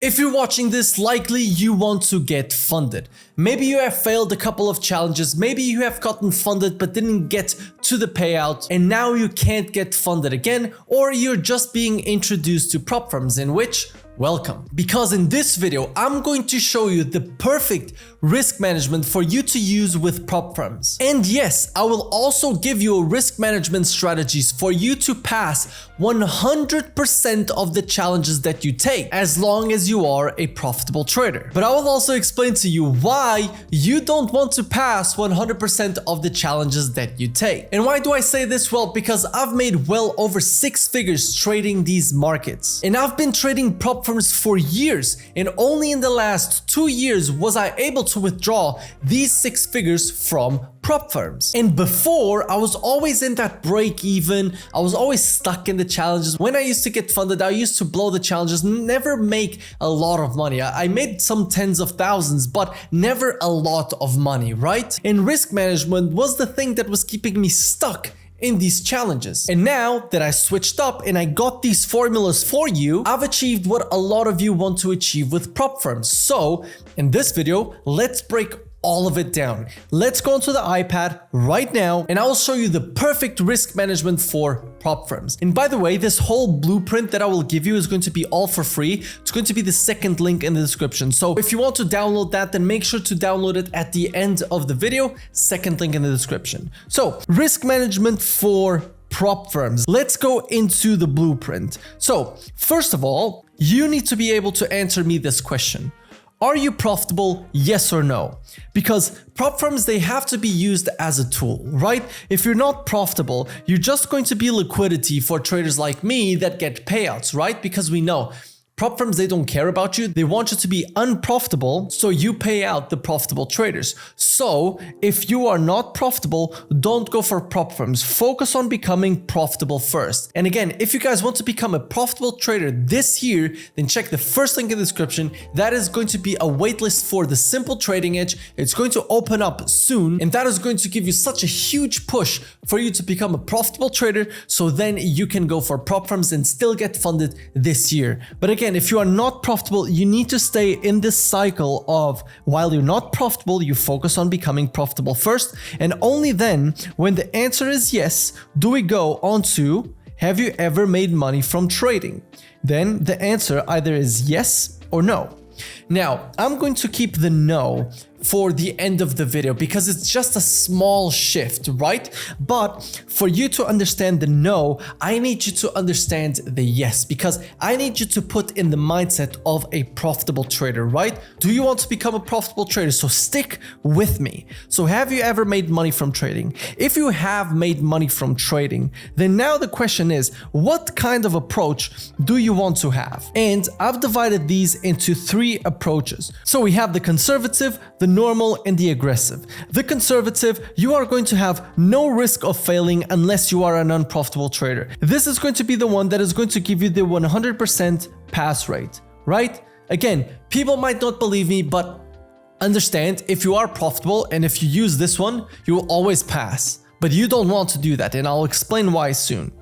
If you're watching this, likely you want to get funded. Maybe you have failed a couple of challenges, maybe you have gotten funded but didn't get to the payout and now you can't get funded again, or you're just being introduced to prop firms, in which, welcome. Because in this video, I'm going to show you the perfect risk management for you to use with prop firms. And yes, I will also give you a risk management strategies for you to pass 100% of the challenges that you take, as long as you are a profitable trader. But I will also explain to you why you don't want to pass 100% of the challenges that you take. And why do I say this? Well, because I've made well over 6 figures trading these markets. And I've been trading prop firms for years, and only in the last 2 years was I able to withdraw these 6 figures from prop firms. And before, I was always in that break even, I was always stuck in the challenges. When I used to get funded, I used to blow the challenges, never make a lot of money. I made some tens of thousands, but never a lot of money, right? And risk management was the thing that was keeping me stuck in these challenges. And now that I switched up and I got these formulas for you, I've achieved what a lot of you want to achieve with prop firms. So in this video, let's break all of it down. Let's go onto the iPad right now and I will show you the perfect risk management for prop firms. And by the way, this whole blueprint that I will give you is going to be all for free. It's going to be the second link in the description. So if you want to download that, then make sure to download it at the end of the video. Second link in the description. So risk management for prop firms. Let's go into the blueprint. So first of all, you need to be able to answer me this question. Are you profitable? Yes or no? Because prop firms, they have to be used as a tool, right? If you're not profitable, you're just going to be liquidity for traders like me that get payouts, right? Because we know prop firms, they don't care about you. They want you to be unprofitable, so you pay out the profitable traders. So if you are not profitable, don't go for prop firms. Focus on becoming profitable first. And again, if you guys want to become a profitable trader this year, then check the first link in the description. That is going to be a waitlist for the Simple Trading Edge. It's going to open up soon, and that is going to give you such a huge push for you to become a profitable trader, so then you can go for prop firms and still get funded this year. But again, if you are not profitable, you need to stay in this cycle of, while you're not profitable, you focus on becoming profitable first, and only then, when the answer is yes, do we go on to, have you ever made money from trading? Then the answer either is yes or no. Now, I'm going to keep the no for the end of the video because it's just a small shift, right? But for you to understand the no, I need you to understand the yes, because I need you to put in the mindset of a profitable trader, right? Do you want to become a profitable trader? So stick with me. So have you ever made money from trading? If you have made money from trading, then now the question is, what kind of approach do you want to have? And I've divided these into 3 approaches. So we have the conservative, the normal, and the aggressive. The conservative, you are going to have no risk of failing unless you are an unprofitable trader. This is going to be the one that is going to give you the 100% pass rate, right? Again, people might not believe me, but understand, if you are profitable and if you use this one, you will always pass. But you don't want to do that, and I'll explain why soon.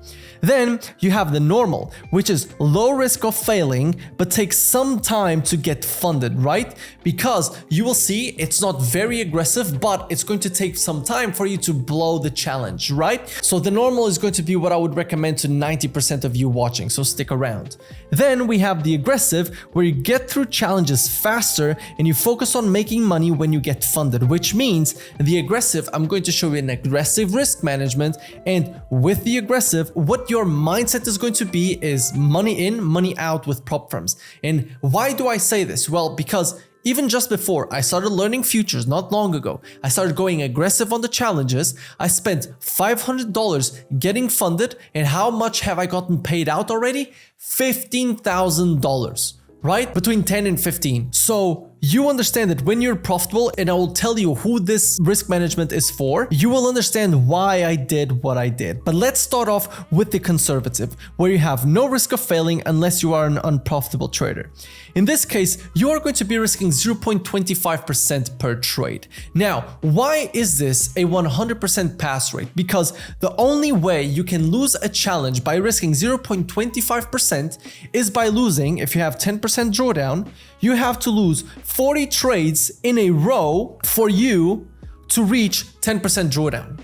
Then you have the normal, which is low risk of failing, but takes some time to get funded, right? Because you will see it's not very aggressive, but it's going to take some time for you to blow the challenge, right? So the normal is going to be what I would recommend to 90% of you watching, so stick around. Then we have the aggressive, where you get through challenges faster and you focus on making money when you get funded, which means the aggressive, I'm going to show you an aggressive risk management, and with the aggressive, what your mindset is going to be is money in, money out with prop firms. And why do I say this? Well, because even just before I started learning futures not long ago, I started going aggressive on the challenges. I spent $500 getting funded, and how much have I gotten paid out already? $15,000, right? Between 10 and 15. So you understand that when you're profitable, and I will tell you who this risk management is for, you will understand why I did what I did. But let's start off with the conservative, where you have no risk of failing unless you are an unprofitable trader. In this case, you are going to be risking 0.25% per trade. Now, why is this a 100% pass rate? Because the only way you can lose a challenge by risking 0.25% is by losing, if you have 10% drawdown, you have to lose 40 trades in a row for you to reach 10% drawdown.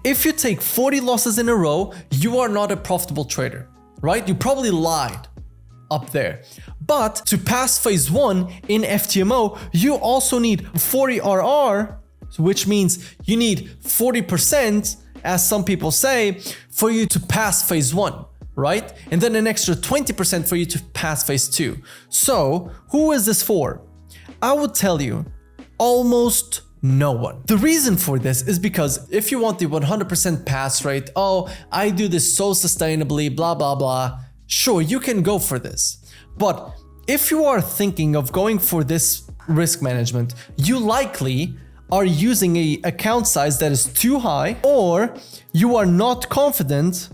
If you take 40 losses in a row, you are not a profitable trader, right? You probably lied up there. But to pass phase 1 in FTMO, you also need 40 RR, which means you need 40%, as some people say, for you to pass phase 1. Right? And then an extra 20% for you to pass phase 2. So who is this for? I would tell you, almost no one. The reason for this is because if you want the 100% pass rate, oh, I do this so sustainably, blah, blah, blah. Sure, you can go for this. But if you are thinking of going for this risk management, you likely are using an account size that is too high, or you are not confident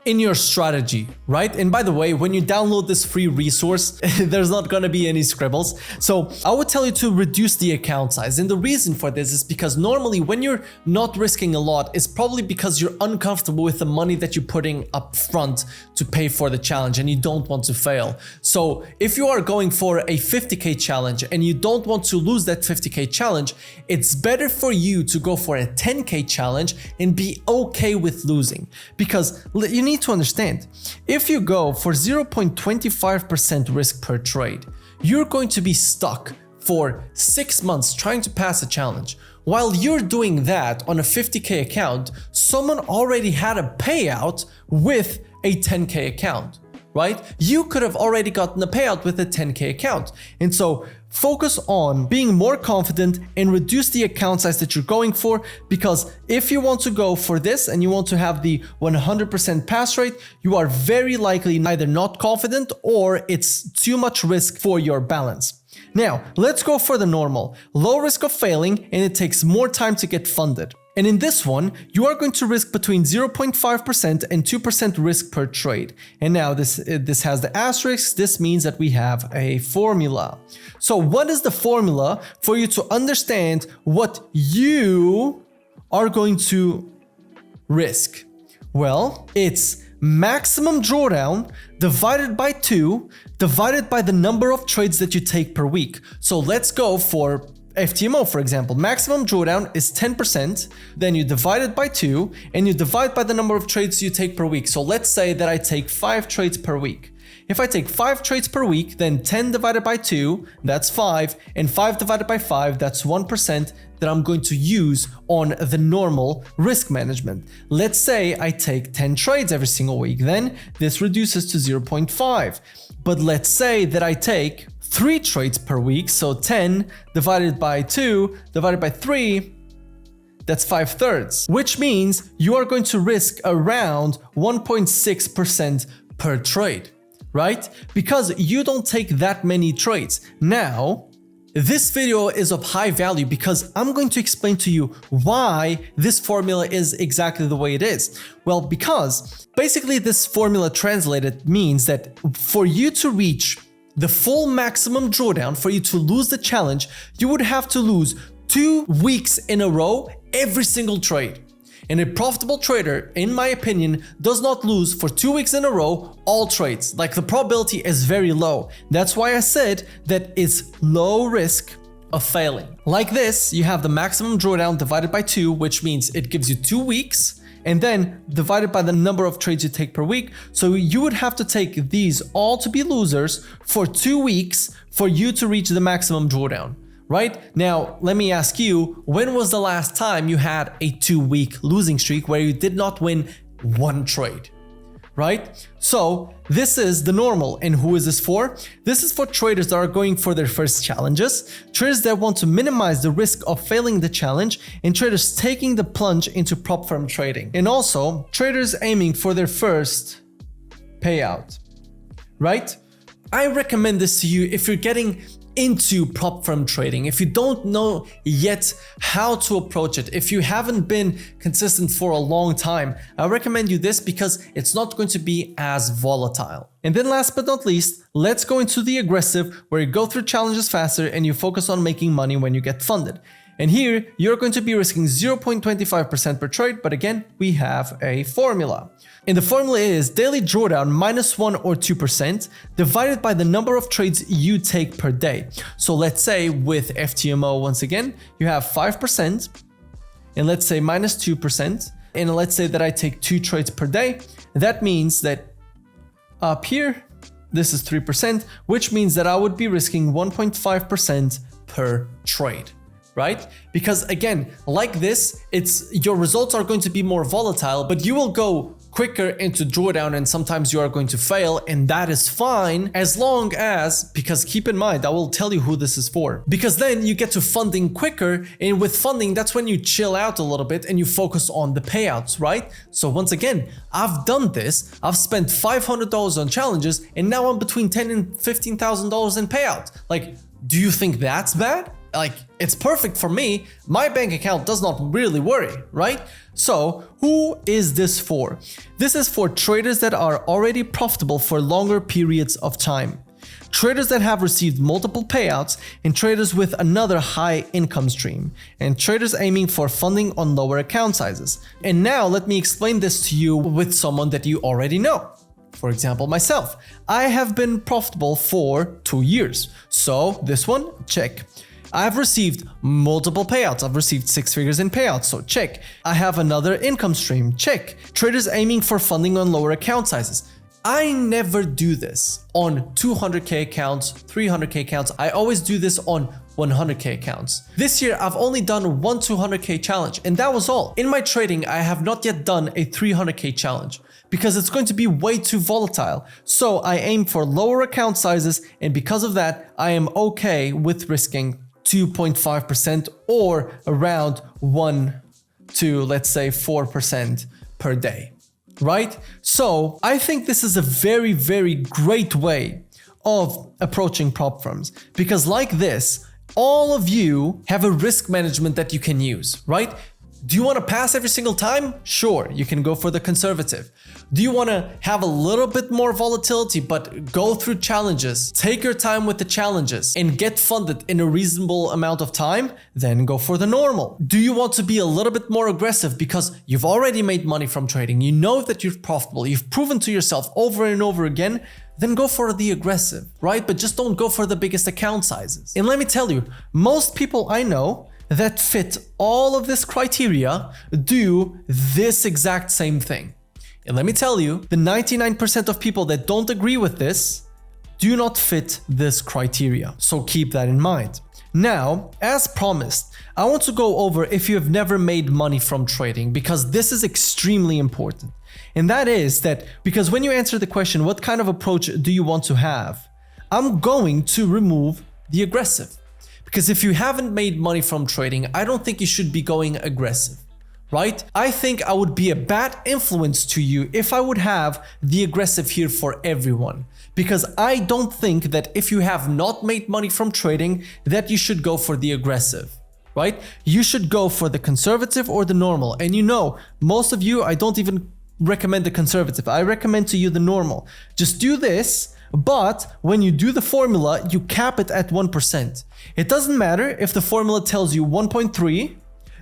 in your strategy, right? And by the way, when you download this free resource, there's not gonna be any scribbles. So I would tell you to reduce the account size. And the reason for this is because normally when you're not risking a lot, it's probably because you're uncomfortable with the money that you're putting up front to pay for the challenge and you don't want to fail. So if you are going for a 50K challenge and you don't want to lose that 50K challenge, it's better for you to go for a 10K challenge and be okay with losing. Because you need to understand, if you go for 0.25% risk per trade, you're going to be stuck for 6 months trying to pass a challenge. While you're doing that on a 50K account, someone already had a payout with a 10K account, right? You could have already gotten a payout with a 10K account. And so focus on being more confident and reduce the account size that you're going for, because if you want to go for this and you want to have the 100% pass rate, you are very likely either not confident or it's too much risk for your balance. Now, let's go for the normal. Low risk of failing, and it takes more time to get funded. And in this one, you are going to risk between 0.5% and 2% risk per trade. And now this has the asterisk. This means that we have a formula. So what is the formula for you to understand what you are going to risk? Well, it's maximum drawdown divided by 2 divided by the number of trades that you take per week. So let's go for FTMO, for example. Maximum drawdown is 10%, then you divide it by 2 and you divide by the number of trades you take per week. So let's say that I take 5 trades per week. If I take 5 trades per week, then 10 divided by 2, that's 5, and 5 divided by 5, that's 1% that I'm going to use on the normal risk management. Let's say I take 10 trades every single week, then this reduces to 0.5. But let's say that I take 3 trades per week, so 10 divided by 2 divided by 3, that's 5/3, which means you are going to risk around 1.6% per trade, right? Because you don't take that many trades. Now, this video is of high value because I'm going to explain to you why this formula is exactly the way it is. Well, because basically this formula translated means that for you to reach the full maximum drawdown, for you to lose the challenge, you would have to lose 2 weeks in a row every single trade. And a profitable trader, in my opinion, does not lose for 2 weeks in a row all trades. Like, the probability is very low. That's why I said that it's low risk of failing. Like this, you have the maximum drawdown divided by 2, which means it gives you 2 weeks, and then divided by the number of trades you take per week. So you would have to take these all to be losers for 2 weeks for you to reach the maximum drawdown. Right? Now, let me ask you, when was the last time you had a 2-week losing streak where you did not win 1 trade? Right? So this is the normal. And who is this for? This is for traders that are going for their first challenges, traders that want to minimize the risk of failing the challenge, and traders taking the plunge into prop firm trading. And also traders aiming for their first payout. Right? I recommend this to you if you're getting into prop firm trading. If you don't know yet how to approach it, if you haven't been consistent for a long time, I recommend you this because it's not going to be as volatile. And then last but not least, let's go into the aggressive, where you go through challenges faster and you focus on making money when you get funded. And here you're going to be risking 0.25% per trade, but again, we have a formula. And the formula is daily drawdown minus 1 or 2% divided by the number of trades you take per day. So let's say with FTMO, once again, you have 5%, and let's say minus 2%, and let's say that I take 2 trades per day. That means that up here, this is 3%, which means that I would be risking 1.5% per trade. Right? Because again, like this, your results are going to be more volatile, but you will go quicker into drawdown and sometimes you are going to fail, and that is fine as long as, because keep in mind, I will tell you who this is for, because then you get to funding quicker, and with funding, that's when you chill out a little bit and you focus on the payouts, right? So once again, I've done this, I've spent $500 on challenges, and now I'm between $10,000 and $15,000 in payout. Like, do you think that's bad? Like, it's perfect for me. My bank account does not really worry, right? So who is this for? This is for traders that are already profitable for longer periods of time, traders that have received multiple payouts, and traders with another high income stream, and traders aiming for funding on lower account sizes. And now let me explain this to you with someone that you already know. For example, myself. I have been profitable for 2 years. So this one, check. I've received multiple payouts. I've received 6 figures in payouts, so check. I have another income stream, check. Traders aiming for funding on lower account sizes. I never do this on 200k accounts, 300k accounts. I always do this on 100k accounts. This year, I've only done one 200k challenge, and that was all. In my trading, I have not yet done a 300k challenge because it's going to be way too volatile. So I aim for lower account sizes, and because of that, I am okay with risking 2.5% or around 1 to, let's say, 4% per day, right? So I think this is a very, very great way of approaching prop firms, because like this, all of you have a risk management that you can use, right? Do you want to pass every single time? Sure, you can go for the conservative. Do you want to have a little bit more volatility but go through challenges? Take your time with the challenges and get funded in a reasonable amount of time? Then go for the normal. Do you want to be a little bit more aggressive because you've already made money from trading? You know that you're profitable. You've proven to yourself over and over again. Then go for the aggressive, right? But just don't go for the biggest account sizes. And let me tell you, most people I know that fit all of this criteria do this exact same thing. And let me tell you, the 99% of people that don't agree with this do not fit this criteria. So keep that in mind. Now, as promised, I want to go over if you have never made money from trading, because this is extremely important. And that is that because when you answer the question, what kind of approach do you want to have? I'm going to remove the aggressive. Because if you haven't made money from trading, I don't think you should be going aggressive, right? I think I would be a bad influence to you if I would have the aggressive here for everyone. Because I don't think that if you have not made money from trading, that you should go for the aggressive, right? You should go for the conservative or the normal. And you know, most of you, I don't even recommend the conservative. I recommend to you the normal. Just do this. But when you do the formula, you cap it at 1%. It doesn't matter if the formula tells you 1.3,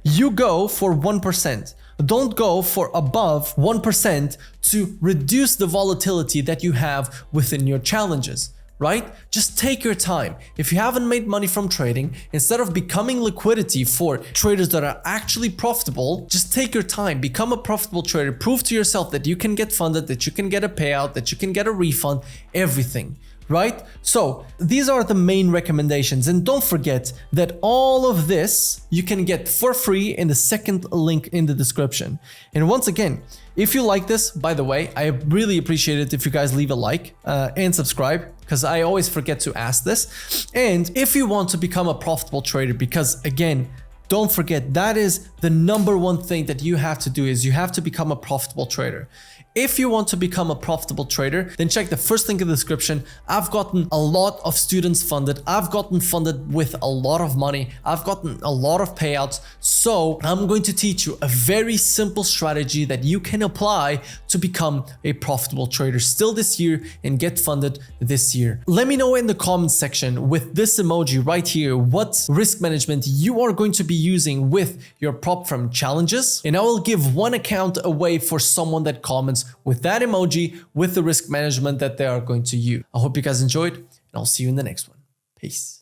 you go for 1%. Don't go for above 1% to reduce the volatility that you have within your challenges, right? Just take your time. If you haven't made money from trading, instead of becoming liquidity for traders that are actually profitable, just take your time, become a profitable trader, prove to yourself that you can get funded, that you can get a payout, that you can get a refund, everything, right? So these are the main recommendations. And don't forget that all of this you can get for free in the second link in the description. And once again, if you like this, by the way, I really appreciate it if you guys leave a like and subscribe, because I always forget to ask this. And if you want to become a profitable trader, because again, don't forget, that is the #1 thing that you have to do, is you have to become a profitable trader. If you want to become a profitable trader, then check the first link in the description. I've gotten a lot of students funded. I've gotten funded with a lot of money. I've gotten a lot of payouts. So I'm going to teach you a very simple strategy that you can apply to become a profitable trader still this year and get funded this year. Let me know in the comments section with this emoji right here what risk management you are going to be using with your prop firm challenges, and I will give one account away for someone that comments with that emoji with the risk management that they are going to use. I hope you guys enjoyed, and I'll see you in the next one. Peace.